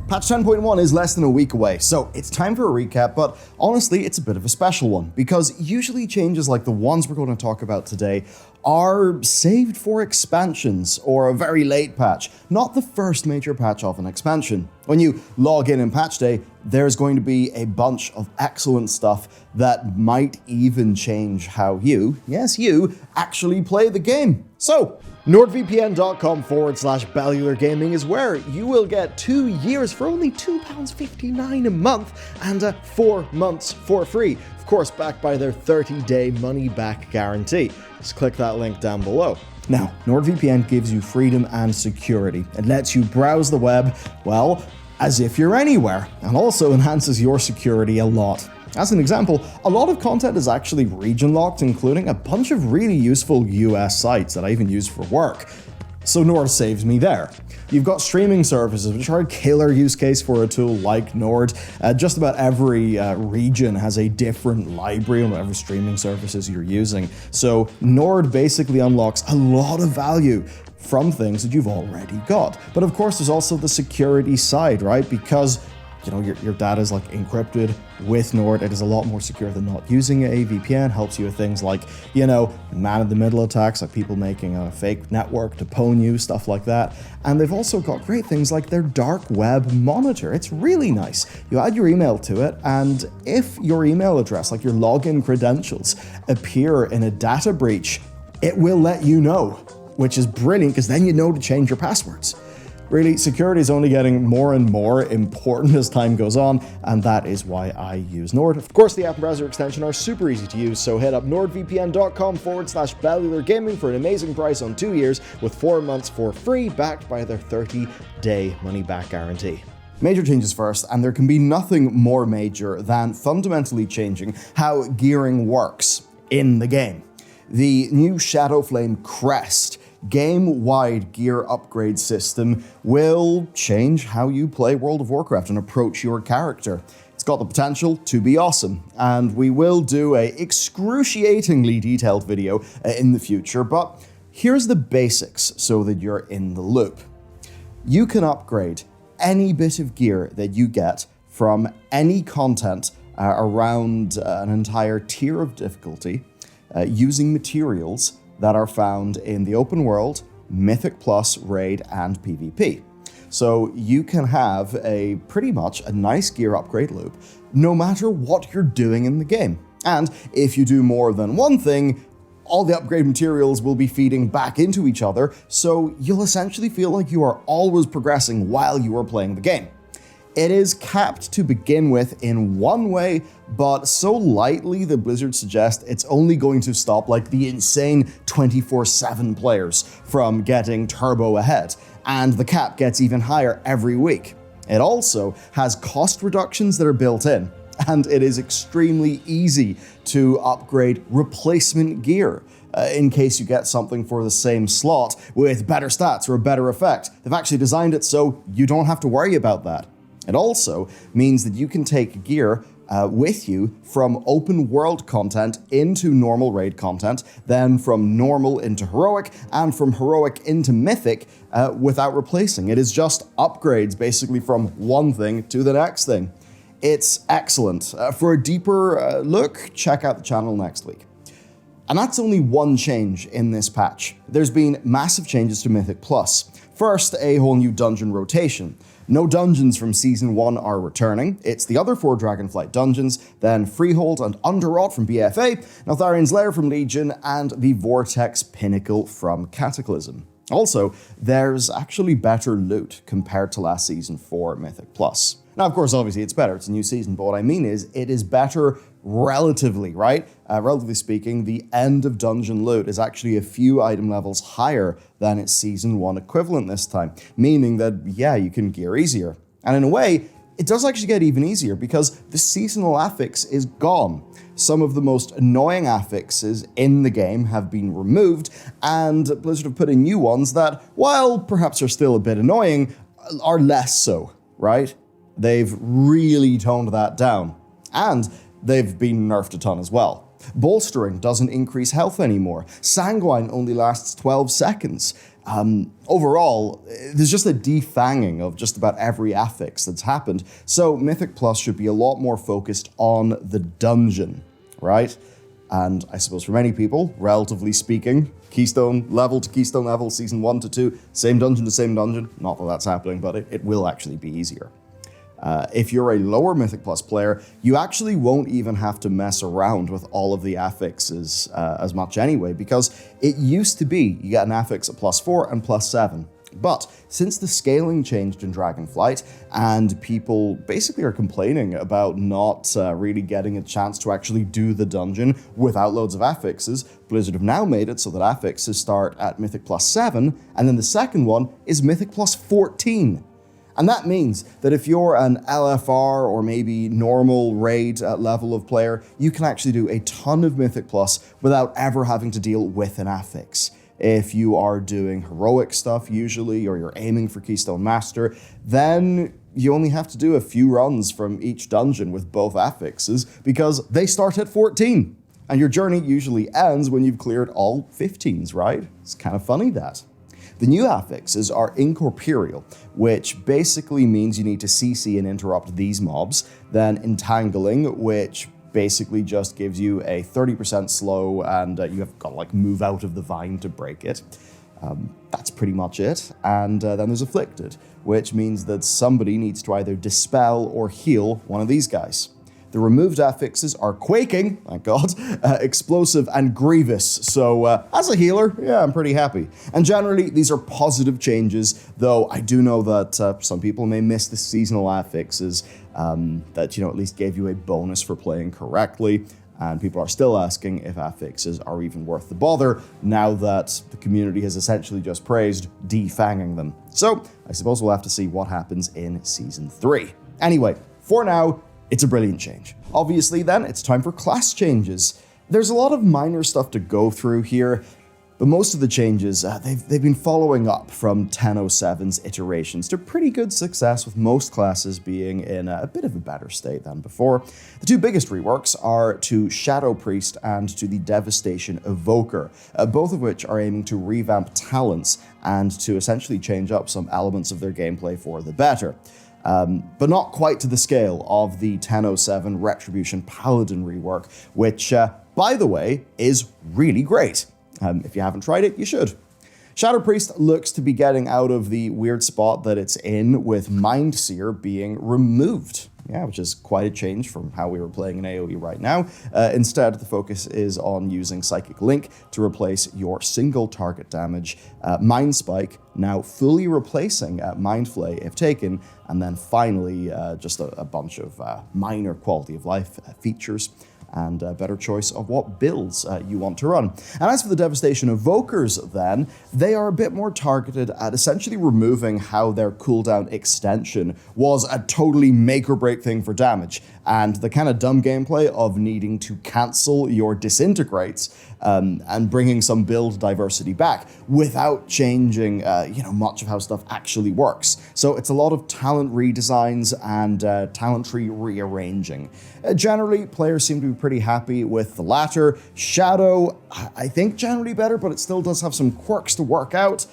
Patch 10.1 is less than a week away, so it's time for a recap, but honestly, it's a bit of a special one, because usually changes like the ones we're going to talk about today are saved for expansions or a very late patch, not the first major patch of an expansion. When you log in patch day, there's going to be a bunch of excellent stuff that might even change how you, yes you, actually play the game. So, NordVPN.com/Bellular Gaming is where you will get 2 years for only £2.59 a month and 4 months for free. Of course, backed by their 30-day money-back guarantee. Just click that link down below. Now, NordVPN gives you freedom and security. It lets you browse the web, well, as if you're anywhere, and also enhances your security a lot. As an example, a lot of content is actually region-locked, including a bunch of really useful US sites that I even use for work. So Nord saves me there. You've got streaming services, which are a killer use case for a tool like Nord. Just about every region has a different library on whatever streaming services you're using. So Nord basically unlocks a lot of value from things that you've already got. But of course, there's also the security side, right? Because your data is like encrypted with Nord. It is a lot more secure than not using a VPN. Helps you with things like, man-in-the-middle attacks, like people making a fake network to pwn you, stuff like that. And they've also got great things like their dark web monitor. It's really nice. You add your email to it, and if your email address, like your login credentials, appear in a data breach, it will let you know, which is brilliant because then you know to change your passwords. Really, security is only getting more and more important as time goes on, and that is why I use Nord. Of course, the app and browser extension are super easy to use, so head up NordVPN.com/Bellular Gaming for an amazing price on 2 years with 4 months for free, backed by their 30-day money-back guarantee. Major changes first, and there can be nothing more major than fundamentally changing how gearing works in the game. The new Shadowflame Crest game-wide gear upgrade system will change how you play World of Warcraft and approach your character. It's got the potential to be awesome, and we will do a excruciatingly detailed video in the future, but here's the basics so that you're in the loop. You can upgrade any bit of gear that you get from any content around an entire tier of difficulty using materials that are found in the open world, Mythic Plus, Raid, and PvP. So you can have pretty much a nice gear upgrade loop no matter what you're doing in the game. And if you do more than one thing, all the upgrade materials will be feeding back into each other, so you'll essentially feel like you are always progressing while you are playing the game. It is capped to begin with in one way, but so lightly that Blizzard suggests it's only going to stop like the insane 24/7 players from getting turbo ahead, and the cap gets even higher every week. It also has cost reductions that are built in, and it is extremely easy to upgrade replacement gear in case you get something for the same slot with better stats or a better effect. They've actually designed it so you don't have to worry about that. It also means that you can take gear with you from open world content into normal raid content, then from normal into heroic, and from heroic into mythic without replacing. It is just upgrades basically from one thing to the next thing. It's excellent. For a deeper look, check out the channel next week. And that's only one change in this patch. There's been massive changes to Mythic Plus. First, a whole new dungeon rotation. No dungeons from Season 1 are returning. It's the other 4 Dragonflight dungeons, then Freehold and Underrot from BFA, Neltharian's Lair from Legion, and the Vortex Pinnacle from Cataclysm. Also, there's actually better loot compared to last season for Mythic Plus. Now, of course, obviously it's better, it's a new season, but what I mean is it is better relatively, right? Relatively speaking, the end of dungeon loot is actually a few item levels higher than its Season 1 equivalent this time, meaning that, yeah, you can gear easier. And in a way, it does actually get even easier because the seasonal affix is gone. Some of the most annoying affixes in the game have been removed, and Blizzard have put in new ones that, while perhaps are still a bit annoying, are less so, right? They've really toned that down. And they've been nerfed a ton as well. Bolstering doesn't increase health anymore. Sanguine only lasts 12 seconds. Overall, there's just a defanging of just about every affix that's happened, so Mythic Plus should be a lot more focused on the dungeon, right? And I suppose for many people, relatively speaking, Keystone level to Keystone level, Season 1 to 2, same dungeon to same dungeon, not that that's happening, but it will actually be easier. If you're a lower Mythic Plus player, you actually won't even have to mess around with all of the affixes as much anyway, because it used to be you get an affix at +4 and +7. But since the scaling changed in Dragonflight, and people basically are complaining about not really getting a chance to actually do the dungeon without loads of affixes, Blizzard have now made it so that affixes start at Mythic +7, and then the second one is Mythic +14. And that means that if you're an LFR or maybe normal raid level of player, you can actually do a ton of Mythic Plus without ever having to deal with an affix. If you are doing heroic stuff usually, or you're aiming for Keystone Master, then you only have to do a few runs from each dungeon with both affixes because they start at 14. And your journey usually ends when you've cleared all 15s, right? It's kind of funny that. The new affixes are incorporeal, which basically means you need to CC and interrupt these mobs, then entangling, which basically just gives you a 30% slow and you have got to like move out of the vine to break it. That's pretty much it. And then there's afflicted, which means that somebody needs to either dispel or heal one of these guys. The removed affixes are Quaking, thank God, Explosive, and Grievous. So as a healer, yeah, I'm pretty happy. And generally, these are positive changes, though I do know that some people may miss the seasonal affixes that, at least gave you a bonus for playing correctly. And people are still asking if affixes are even worth the bother now that the community has essentially just praised defanging them. So I suppose we'll have to see what happens in Season 3. Anyway, for now, it's a brilliant change. Obviously then, it's time for class changes. There's a lot of minor stuff to go through here, but most of the changes, they've been following up from 10.07's iterations to pretty good success, with most classes being in a bit of a better state than before. The two biggest reworks are to Shadow Priest and to the Devastation Evoker, both of which are aiming to revamp talents and to essentially change up some elements of their gameplay for the better. But not quite to the scale of the 10.07 Retribution Paladin rework, which, by the way, is really great. If you haven't tried it, you should. Shadow Priest looks to be getting out of the weird spot that it's in, with Mind Seer being removed. Yeah, which is quite a change from how we were playing in AoE right now. Instead, the focus is on using Psychic Link to replace your single target damage. Mind Spike now fully replacing Mind Flay if taken, and then finally just a bunch of minor quality of life features and a better choice of what builds you want to run. And as for the Devastation Evokers then, they are a bit more targeted at essentially removing how their cooldown extension was a totally make or break thing for damage, and the kind of dumb gameplay of needing to cancel your disintegrates and bringing some build diversity back without changing much of how stuff actually works. So it's a lot of talent redesigns and talent tree rearranging. Generally, players seem to be pretty happy with the latter. Shadow, I think generally better, but it still does have some quirks to work out.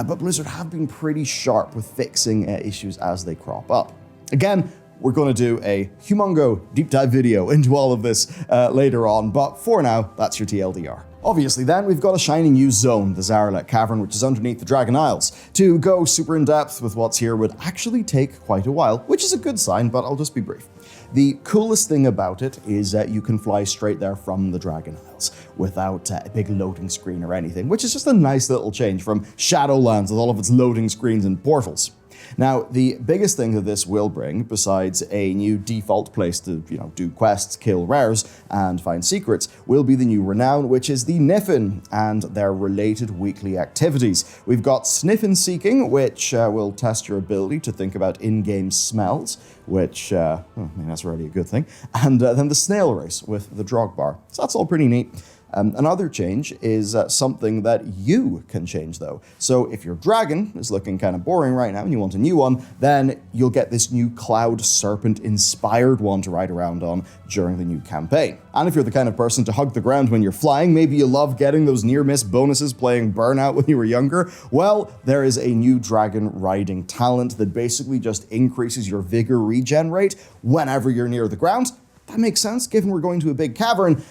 But Blizzard have been pretty sharp with fixing issues as they crop up. Again, we're going to do a humongo deep dive video into all of this later on, but for now, that's your TLDR. Obviously then, we've got a shiny new zone, the Zaralek Cavern, which is underneath the Dragon Isles. To go super in depth with what's here would actually take quite a while, which is a good sign, but I'll just be brief. The coolest thing about it is that you can fly straight there from the Dragon Isles without a big loading screen or anything, which is just a nice little change from Shadowlands with all of its loading screens and portals. Now, the biggest thing that this will bring, besides a new default place to, do quests, kill rares, and find secrets, will be the new Renown, which is the Niffin, and their related weekly activities. We've got Sniffin Seeking, which will test your ability to think about in-game smells, which, that's already a good thing, and then the Snail Race with the Drogbar. So that's all pretty neat. Another change is something that you can change, though. So if your dragon is looking kind of boring right now and you want a new one, then you'll get this new Cloud Serpent-inspired one to ride around on during the new campaign. And if you're the kind of person to hug the ground when you're flying, maybe you love getting those near-miss bonuses playing Burnout when you were younger, well, there is a new dragon riding talent that basically just increases your vigor regen rate whenever you're near the ground. That makes sense, given we're going to a big cavern,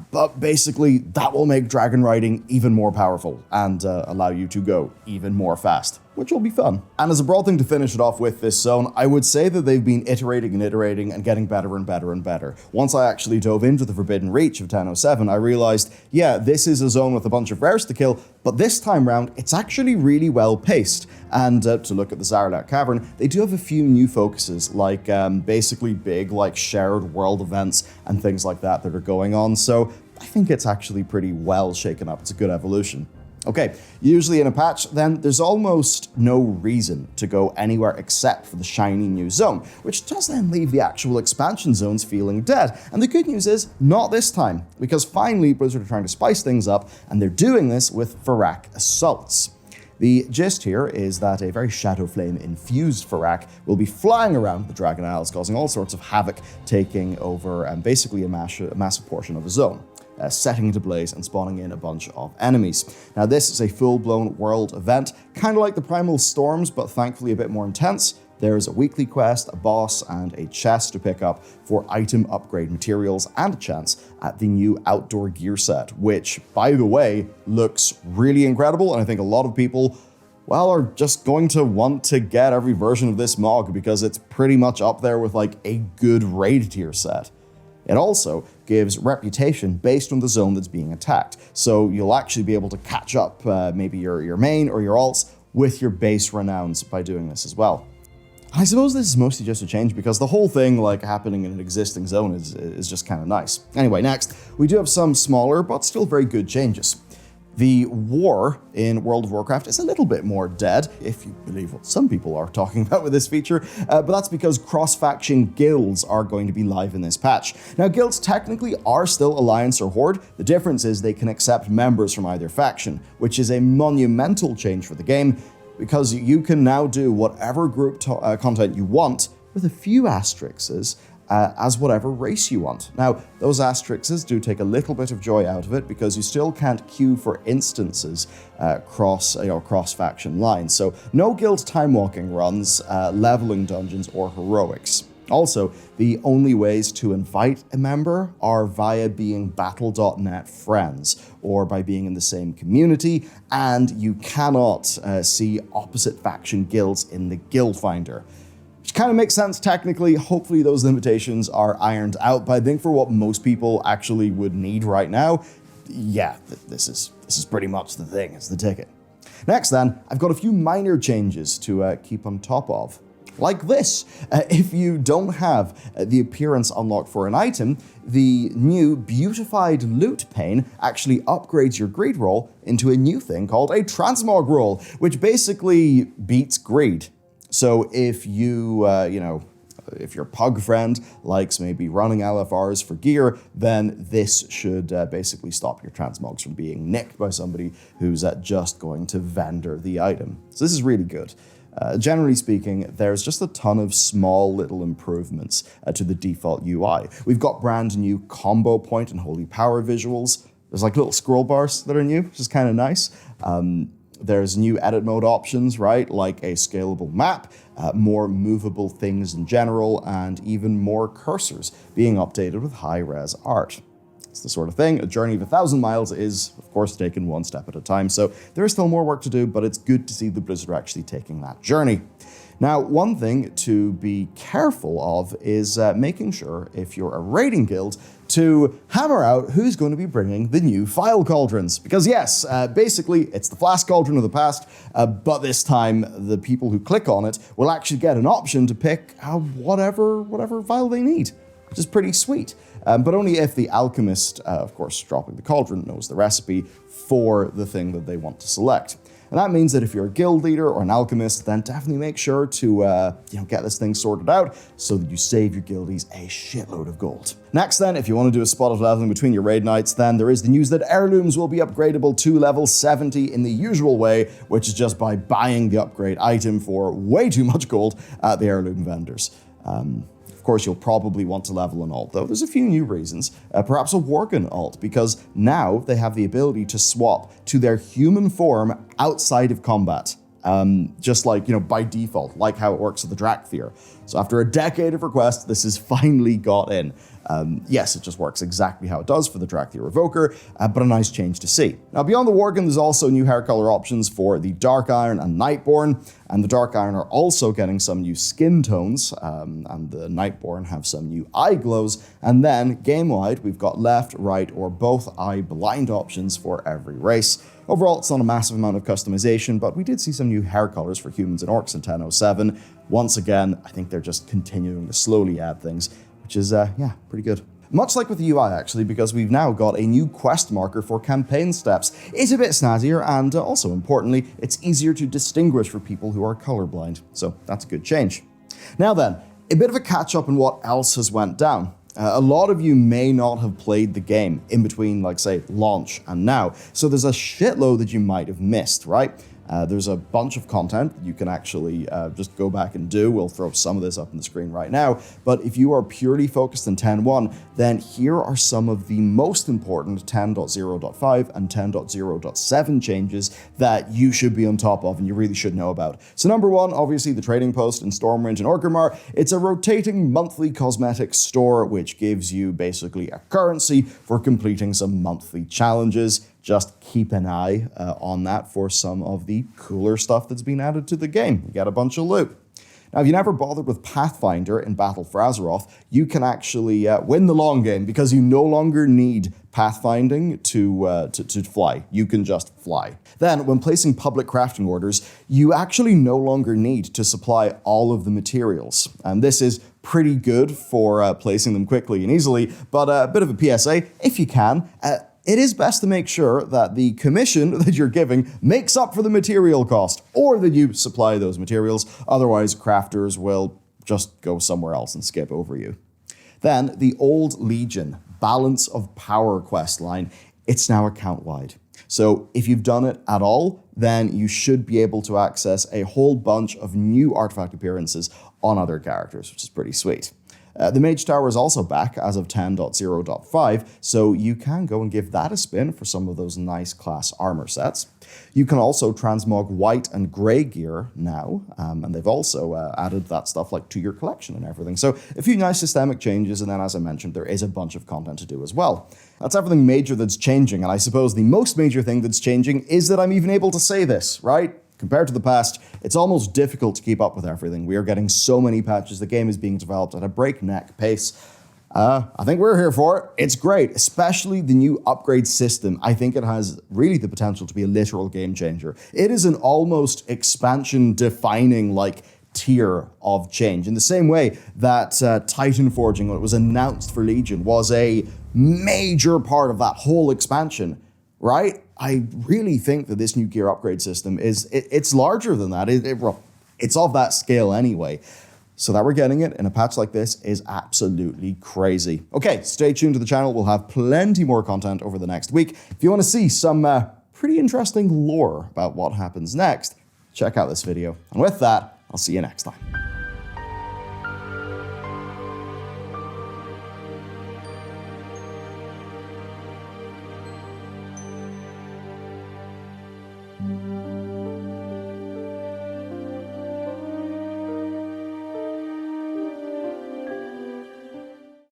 but basically that will make dragon riding even more powerful and allow you to go even more fast, which will be fun. And as a broad thing to finish it off with this zone, I would say that they've been iterating and getting better and better and better. Once I actually dove into the Forbidden Reach of 10.07, I realized, yeah, this is a zone with a bunch of rares to kill, but this time round, it's actually really well paced. And to look at the Fyrakk Cavern, they do have a few new focuses, like basically big, like shared world events and things like that are going on. So I think it's actually pretty well shaken up. It's a good evolution. Okay, usually in a patch, then there's almost no reason to go anywhere except for the shiny new zone, which does then leave the actual expansion zones feeling dead. And the good news is, not this time, because finally Blizzard are trying to spice things up, and they're doing this with Fyrakk Assaults. The gist here is that a very Shadowflame-infused Fyrakk will be flying around the Dragon Isles, causing all sorts of havoc, taking over basically a massive portion of a zone. Setting it ablaze and spawning in a bunch of enemies. Now this is a full-blown world event, kind of like the Primal Storms, but thankfully a bit more intense. There's a weekly quest, a boss, and a chest to pick up for item upgrade materials and a chance at the new outdoor gear set, which, by the way, looks really incredible, and I think a lot of people, well, are just going to want to get every version of this MOG because it's pretty much up there with like a good raid tier set. It also gives reputation based on the zone that's being attacked, so you'll actually be able to catch up maybe your main or your alts with your base renowns by doing this as well. I suppose this is mostly just a change because the whole thing like happening in an existing zone is just kind of nice. Anyway, next, we do have some smaller but still very good changes. The war in World of Warcraft is a little bit more dead, if you believe what some people are talking about with this feature, but that's because cross-faction guilds are going to be live in this patch. Now, guilds technically are still Alliance or Horde. The difference is they can accept members from either faction, which is a monumental change for the game, because you can now do whatever group content you want with a few asterisks as whatever race you want. Now, those asterisks do take a little bit of joy out of it because you still can't queue for instances cross-faction lines. So no guild time-walking runs, leveling dungeons, or heroics. Also, the only ways to invite a member are via being Battle.net friends, or by being in the same community, and you cannot see opposite faction guilds in the guild finder. Which kind of makes sense technically. Hopefully those limitations are ironed out, but I think for what most people actually would need right now, yeah, this is pretty much the thing, it's the ticket. Next then, I've got a few minor changes to keep on top of. Like this, if you don't have the appearance unlocked for an item, the new beautified loot pane actually upgrades your greed roll into a new thing called a transmog roll, which basically beats greed. So if you, if your pug friend likes maybe running LFRs for gear, then this should basically stop your transmogs from being nicked by somebody who's just going to vendor the item. So this is really good. Generally speaking, there's just a ton of small little improvements to the default UI. We've got brand new combo point and holy power visuals. There's like little scroll bars that are new, which is kind of nice. There's new edit mode options, right? Like a scalable map, more movable things in general, and even more cursors being updated with high-res art. It's the sort of thing. A journey of 1,000 miles is, of course, taken one step at a time. So there is still more work to do, but it's good to see the Blizzard are actually taking that journey. Now, one thing to be careful of is making sure, if you're a raiding guild, to hammer out who's going to be bringing the new file cauldrons. Because yes, basically, it's the Flask Cauldron of the past, but this time, the people who click on it will actually get an option to pick whatever file they need, which is pretty sweet. But only if the alchemist, of course, dropping the cauldron, knows the recipe for the thing that they want to select. And that means that if you're a guild leader or an alchemist, then definitely make sure to get this thing sorted out so that you save your guildies a shitload of gold. Next then, if you want to do a spot of leveling between your raid nights, then there is the news that Heirlooms will be upgradable to level 70 in the usual way, which is just by buying the upgrade item for way too much gold at the Heirloom vendors. Of course, you'll probably want to level an alt, though. There's a few new reasons. Perhaps a Worgen alt, because now they have the ability to swap to their human form outside of combat. Just like, by default, like how it works with the Drakthir. So after a decade of requests, this has finally got in. Yes, it just works exactly how it does for the Drakthir Revoker, but a nice change to see. Now, beyond the Worgen, there's also new hair color options for the Dark Iron and Nightborn, and the Dark Iron are also getting some new skin tones, and the Nightborn have some new eye glows, and then, game-wide, we've got left, right, or both eye blind options for every race. Overall, it's not a massive amount of customization, but we did see some new hair colors for humans and orcs in 10.07. Once again, I think they're just continuing to slowly add things, which is, pretty good. Much like with the UI, actually, because we've now got a new quest marker for campaign steps. It's a bit snazzier, and also importantly, it's easier to distinguish for people who are colorblind. So that's a good change. Now then, a bit of a catch-up on what else has went down. A lot of you may not have played the game in between, like, say, launch and now, so there's a shitload that you might have missed, right? There's a bunch of content that you can actually just go back and do. We'll throw some of this up on the screen right now. But if you are purely focused on 10.1, then here are some of the most important 10.0.5 and 10.0.7 changes that you should be on top of and you really should know about. So number one, obviously the trading post in Stormrange and Orgrimmar. It's a rotating monthly cosmetic store, which gives you basically a currency for completing some monthly challenges. Just keep an eye on that for some of the cooler stuff that's been added to the game. You get a bunch of loot. Now, if you never bothered with Pathfinder in Battle for Azeroth, you can actually win the long game because you no longer need pathfinding to fly. You can just fly. Then, when placing public crafting orders, you actually no longer need to supply all of the materials. And this is pretty good for placing them quickly and easily, but a bit of a PSA, if you can, it is best to make sure that the commission that you're giving makes up for the material cost, or that you supply those materials, otherwise crafters will just go somewhere else and skip over you. Then, the Old Legion Balance of Power quest line, it's now account-wide. So if you've done it at all, then you should be able to access a whole bunch of new artifact appearances on other characters, which is pretty sweet. The Mage Tower is also back as of 10.0.5, so you can go and give that a spin for some of those nice class armor sets. You can also transmog white and grey gear now, and they've also added that stuff to your collection and everything. So a few nice systemic changes, and then as I mentioned, there is a bunch of content to do as well. That's everything major that's changing, and I suppose the most major thing that's changing is that I'm even able to say this, right? Compared to the past, it's almost difficult to keep up with everything. We are getting so many patches. The game is being developed at a breakneck pace. I think we're here for it. It's great, especially the new upgrade system. I think it has really the potential to be a literal game changer. It is an almost expansion-defining tier of change. In the same way that Titan Forging, when it was announced for Legion, was a major part of that whole expansion, right? I really think that this new gear upgrade system it's larger than that. It's of that scale anyway. So that we're getting it in a patch like this is absolutely crazy. Okay, stay tuned to the channel. We'll have plenty more content over the next week. If you want to see some pretty interesting lore about what happens next, check out this video. And with that, I'll see you next time.